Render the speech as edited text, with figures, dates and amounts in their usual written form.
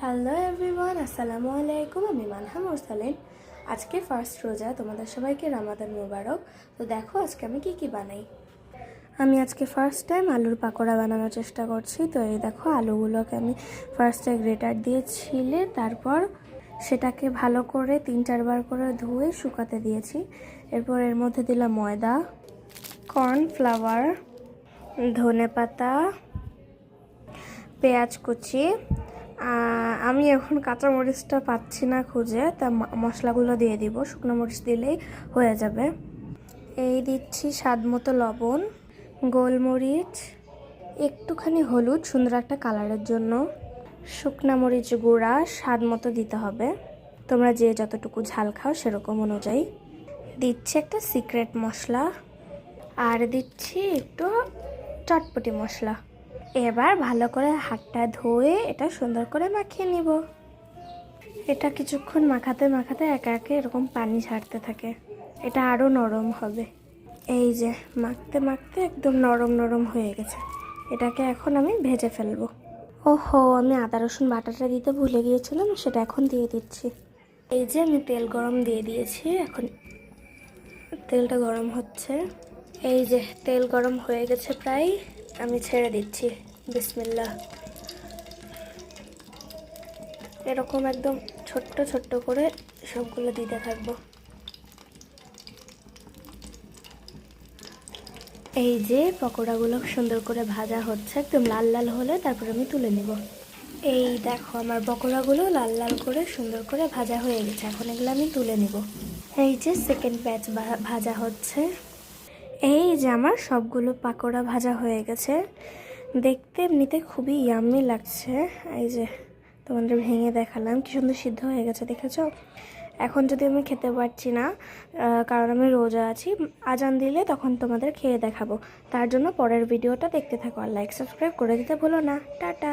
Hello everyone, আসসালামু আলাইকুম। আমি মানহা মুরসালিন। আজকে ফার্স্ট রোজা, তোমাদের সবাইকে রামাদান মুবারক। তো দেখো আজকে আমি কি বানাই। আমি আজকে ফার্স্ট টাইম আলুর পাকোড়া বানানোর চেষ্টা করছি। তো এই দেখো, আলুগুলোকে আমি ফার্স্টে গ্রেটার দিয়ে ছিলে তারপর সেটাকে ভালো করে 3-4 বার করে ধুয়ে শুকাতে দিয়েছি। এরপর এর মধ্যে দিলাম ময়দা, কর্নফ্লাওয়ার, ধনেপাতা, পেঁয়াজ কুচি। আমি এখন কাঁচামরিচটা পাচ্ছি না খুঁজে, তা মশলাগুলো দিয়ে দিব। শুকনো মরিচ দিলেই হয়ে যাবে। এই দিচ্ছি স্বাদ মতো লবণ, গোলমরিচ, একটুখানি হলুদ সুন্দর একটা কালারের জন্য, শুকনো মরিচ গুঁড়া স্বাদ মতো দিতে হবে, তোমরা যে যতটুকু ঝাল খাও সেরকম অনুযায়ী। দিচ্ছি একটা সিক্রেট মশলা, আর দিচ্ছি একটু চটপটি মশলা। এবার ভালো করে হাতটা ধুয়ে এটা সুন্দর করে মাখিয়ে নিব। এটা কিছুক্ষণ মাখাতে মাখাতে একে একে এরকম পানি ছাড়তে থাকে, এটা আরও নরম হবে। এই যে মাখতে মাখতে একদম নরম নরম হয়ে গেছে। এটাকে এখন আমি ভেজে ফেলবো। ওহো, আমি আদা রসুন বাটাটা দিতে ভুলে গিয়েছিলাম, সেটা এখন দিয়ে দিচ্ছি। এই যে আমি তেল গরম দিয়ে দিয়েছি, এখন তেলটা গরম হচ্ছে। এই যে তেল গরম হয়ে গেছে প্রায়, আমি ছেড়ে দিচ্ছি। বিসমিল্লাহ। এরকম একদম ছোট্ট ছোট্ট করে সবগুলো দিতে থাকবো। এই যে পকোড়াগুলো সুন্দর করে ভাজা হচ্ছে, একদম লাল লাল হলে তারপর আমি তুলে নিব। এই দেখো, আমার পকোড়াগুলো লাল লাল করে সুন্দর করে ভাজা হয়ে গেছে। এখন এগুলো আমি তুলে নিব। এই যে সেকেন্ড ব্যাচ ভাজা হচ্ছে। এই যে আমার সবগুলো পাকোড়া ভাজা হয়ে গেছে। দেখতে এমনিতে খুবই ইয়াম্মি লাগছে। এই যে তোমাদের ভেঙে দেখালাম, কি সুন্দর সিদ্ধ হয়ে গেছে, দেখেছো? এখন যদি আমি খেতে পারছি না, কারণ আমি রোজা আছি, আজান দিলে তখন তোমাদের খেয়ে দেখাবো। তার জন্য পরের ভিডিওটা দেখতে থাকো আর লাইক সাবস্ক্রাইব করে দিতে ভুলো না। টাটা।